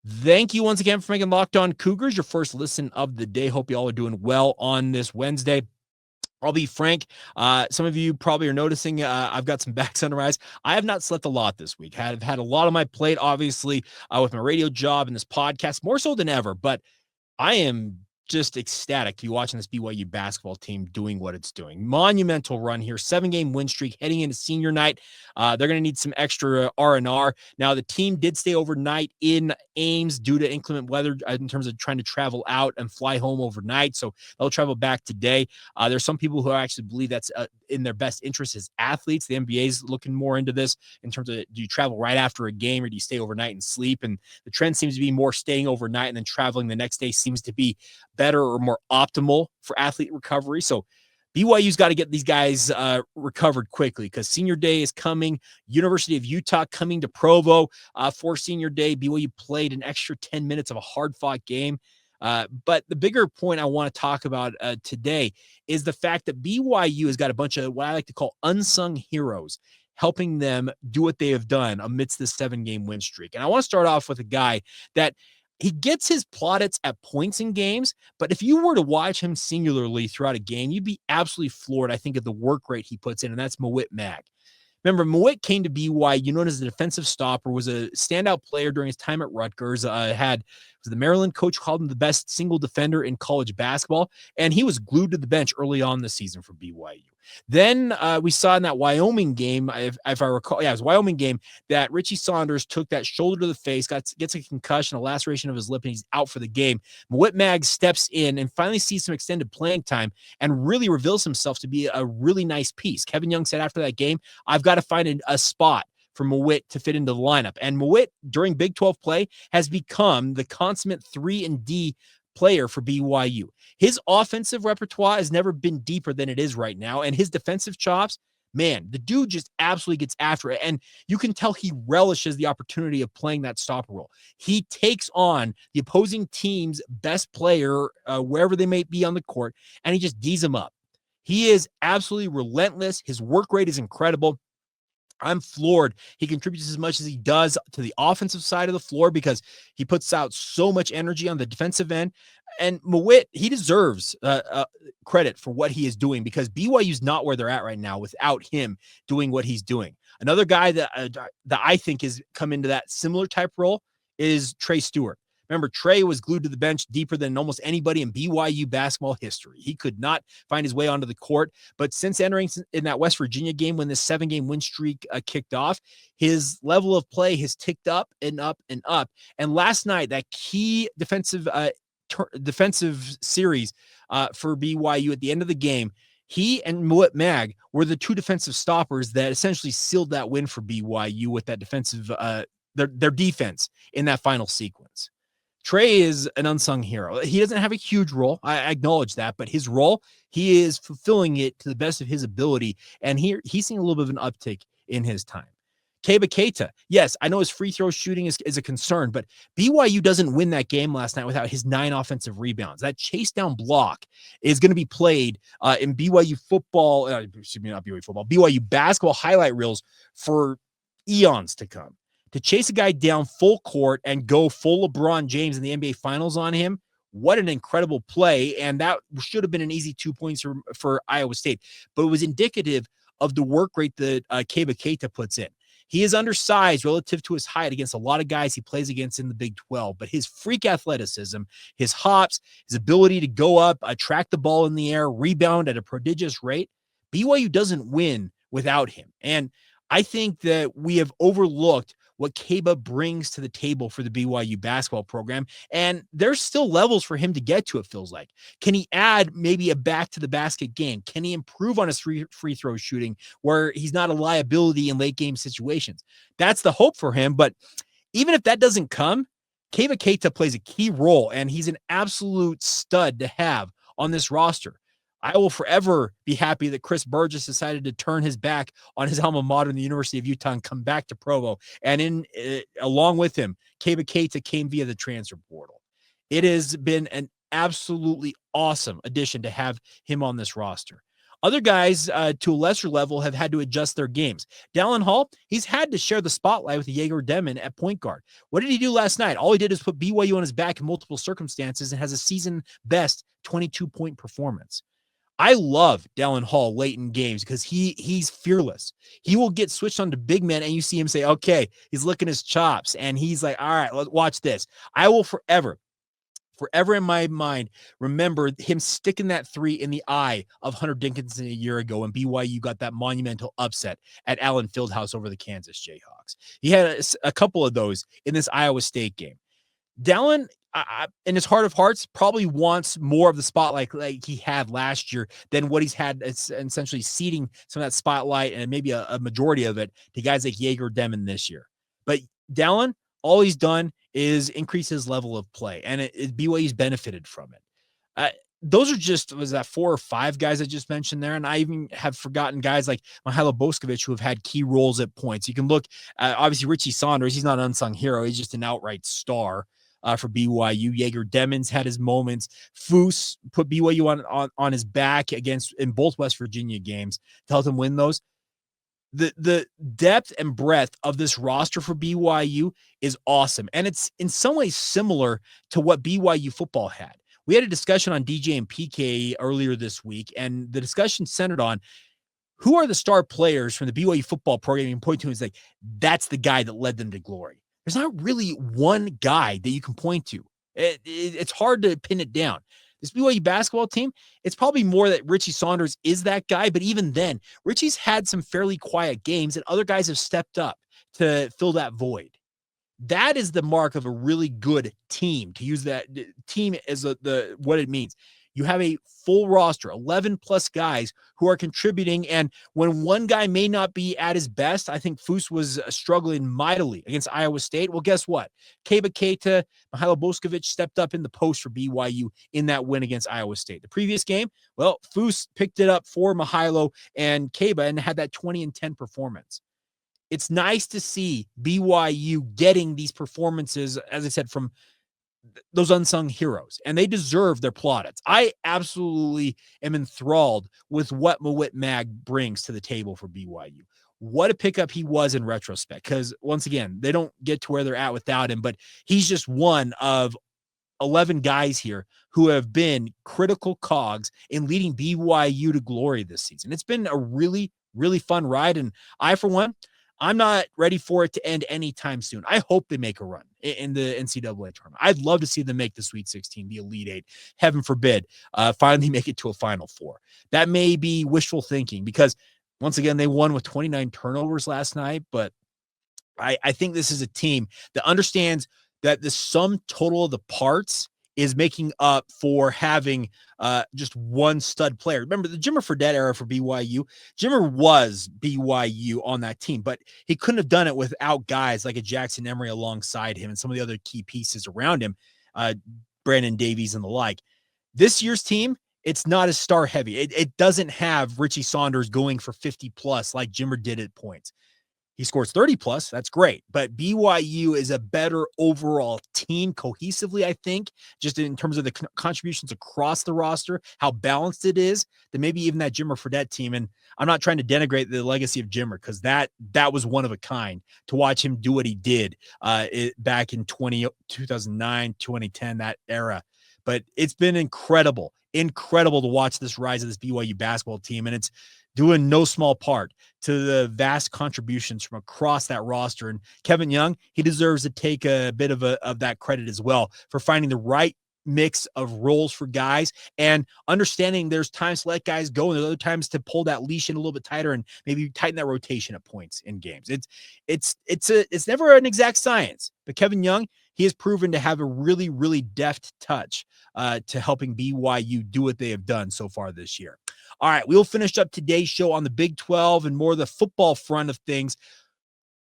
Thank you once again for making Locked On Cougars your first listen of the day. Hope you all are doing well on this Wednesday. I'll be frank. Some of you probably are noticing I've got some backs under my eyes. I have not slept a lot this week. I've had a lot on my plate, obviously, with my radio job and this podcast, more so than ever. But I am just ecstatic to be watching this BYU basketball team doing what it's doing. Monumental run here, 7-game win streak heading into senior night. They're going to need some extra R&R. Now, the team did stay overnight in Ames due to inclement weather in terms of trying to travel out and fly home overnight. So they'll travel back today. There's some people who actually believe that's in their best interest as athletes. The NBA is looking more into this in terms of, do you travel right after a game or do you stay overnight and sleep? And the trend seems to be more staying overnight and then traveling the next day seems to be better or more optimal for athlete recovery. So BYU's got to get these guys recovered quickly because senior day is coming. University of Utah coming to Provo for senior day. BYU played an extra 10 minutes of a hard-fought game. But the bigger point I want to talk about today is the fact that BYU has got a bunch of what I like to call unsung heroes helping them do what they have done amidst this 7-game win streak. And I want to start off with a guy that he gets his plaudits at points in games, but if you were to watch him singularly throughout a game, you'd be absolutely floored, I think, at the work rate he puts in, and that's Mawit Mag. Remember, Mawit came to BYU, known as a defensive stopper, was a standout player during his time at Rutgers, was the Maryland coach called him the best single defender in college basketball, and he was glued to the bench early on the season for BYU. Then we saw in that Wyoming game, if I recall, it was Wyoming game, that Richie Saunders took that shoulder to the face, gets a concussion, a laceration of his lip, and he's out for the game. Mawit Mag steps in and finally sees some extended playing time and really reveals himself to be a really nice piece. Kevin Young said after that game, I've got to find a spot for Mawit to fit into the lineup. And Mawit, during Big 12 play, has become the consummate 3-and-D player for BYU. His offensive repertoire has never been deeper than it is right now, and his defensive chops, man, the dude just absolutely gets after it, and you can tell he relishes the opportunity of playing that stopper role. He takes on the opposing team's best player, wherever they may be on the court, and he just D's them up. He is absolutely relentless. His work rate is incredible. I'm floored. He contributes as much as he does to the offensive side of the floor because he puts out so much energy on the defensive end. And Mawit, he deserves credit for what he is doing because BYU's not where they're at right now without him doing what he's doing. Another guy that I think has come into that similar type role is Trey Stewart. Remember, Trey was glued to the bench deeper than almost anybody in BYU basketball history. He could not find his way onto the court. But since entering in that West Virginia game when this 7-game win streak kicked off, his level of play has ticked up and up and up. And last night, that key defensive series for BYU at the end of the game, he and Mawit Mag were the two defensive stoppers that essentially sealed that win for BYU with that defensive, their defense in that final sequence. Trey is an unsung hero. He doesn't have a huge role. I acknowledge that, but his role, he is fulfilling it to the best of his ability. And he's seeing a little bit of an uptick in his time. Keba Keita, yes, I know his free throw shooting is a concern, but BYU doesn't win that game last night without his 9 offensive rebounds. That chase down block is going to be played in BYU football, excuse me, not BYU football, BYU basketball highlight reels for eons to come. To chase a guy down full court and go full LeBron James in the NBA Finals on him, what an incredible play. And that should have been an easy 2 points for Iowa State. But it was indicative of the work rate that Keba Keita puts in. He is undersized relative to his height against a lot of guys he plays against in the Big 12. But his freak athleticism, his hops, his ability to go up, track the ball in the air, rebound at a prodigious rate, BYU doesn't win without him. And I think that we have overlooked what Keba brings to the table for the BYU basketball program. And there's still levels for him to get to, it feels like. Can he add maybe a back to the basket game? Can he improve on his free throw shooting where he's not a liability in late game situations? That's the hope for him. But even if that doesn't come, Keba Keita plays a key role, and he's an absolute stud to have on this roster. I will forever be happy that Chris Burgess decided to turn his back on his alma mater, the University of Utah, and come back to Provo. And along with him, Keba Keita came via the transfer portal. It has been an absolutely awesome addition to have him on this roster. Other guys to a lesser level have had to adjust their games. Dallin Hall, he's had to share the spotlight with Jaeger Demon at point guard. What did he do last night? All he did is put BYU on his back in multiple circumstances and has a season best 22-point performance. I love Dallin Hall late in games because he's fearless. He will get switched on to big men, and you see him say, okay, he's licking his chops, and he's like, all right, let's watch this. I will forever in my mind, remember him sticking that three in the eye of Hunter Dickinson a year ago when BYU got that monumental upset at Allen Fieldhouse over the Kansas Jayhawks. He had a couple of those in this Iowa State game. Dallin, in his heart of hearts, probably wants more of the spotlight like he had last year than what he's had. It's essentially ceding some of that spotlight and maybe a majority of it to guys like Jaeger Demon this year. But Dallin, all he's done is increase his level of play, and BYU's benefited from it. Those are just, was that 4 or 5 guys I just mentioned there? And I even have forgotten guys like Mihailo Boskovic who have had key roles at points. You can look at, obviously, Richie Saunders. He's not an unsung hero. He's just an outright star for BYU. Jaeger Demons had his moments. Foose put BYU on his back in both West Virginia games to help him win those. The depth and breadth of this roster for BYU is awesome. And it's in some ways similar to what BYU football had. We had a discussion on DJ and PK earlier this week, and the discussion centered on who are the star players from the BYU football program. You can point to is like, that's the guy that led them to glory. There's not really one guy that you can point to. It's hard to pin it down. This BYU basketball team, it's probably more that Richie Saunders is that guy, but even then, Richie's had some fairly quiet games, and other guys have stepped up to fill that void. That is the mark of a really good team, to use that team as what it means. You have a full roster, 11 plus guys who are contributing. And when one guy may not be at his best, I think Foose was struggling mightily against Iowa State. Well, guess what? Keba Keita, Mihailo Boskovic stepped up in the post for BYU in that win against Iowa State. The previous game, well, Foose picked it up for Mihailo and Keba and had that 20 and 10 performance. It's nice to see BYU getting these performances, as I said, from those unsung heroes, and they deserve their plaudits. I absolutely am enthralled with what Mawit Mag brings to the table for BYU. What a pickup he was in retrospect, because once again, they don't get to where they're at without him, but he's just one of 11 guys here who have been critical cogs in leading BYU to glory this season. It's been a really, really fun ride, and I, for one, I'm not ready for it to end anytime soon. I hope they make a run in the NCAA tournament. I'd love to see them make the Sweet 16, the Elite 8, heaven forbid, finally make it to a Final Four. That may be wishful thinking because, once again, they won with 29 turnovers last night, but I think this is a team that understands that the sum total of the parts is making up for having just one stud player. Remember the Jimmer Fredette era for BYU? Jimmer was BYU on that team, but he couldn't have done it without guys like a Jackson Emery alongside him and some of the other key pieces around him, Brandon Davies and the like. This year's team, it's not as star heavy. It doesn't have Richie Saunders going for 50 plus like Jimmer did at points. He scores 30 plus. That's great. But BYU is a better overall team cohesively, I think, just in terms of the contributions across the roster, how balanced it is, than maybe even that Jimmer Fredette team. And I'm not trying to denigrate the legacy of Jimmer because that was one of a kind to watch him do what he did back in 2009, 2010, that era. But it's been incredible to watch this rise of this BYU basketball team. And it's doing no small part to the vast contributions from across that roster. And Kevin Young, he deserves to take a bit of that credit as well for finding the right mix of roles for guys and understanding there's times to let guys go and there's other times to pull that leash in a little bit tighter and maybe tighten that rotation at points in games. It's never an exact science, but Kevin Young, he has proven to have a really, really deft touch to helping BYU do what they have done so far this year. All right, we'll finish up today's show on the Big 12 and more the football front of things.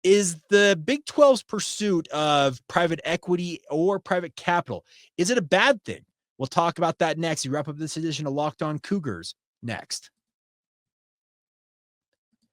Is the Big 12's pursuit of private equity or private capital, is it a bad thing? We'll talk about that next. We wrap up this edition of Locked On Cougars next.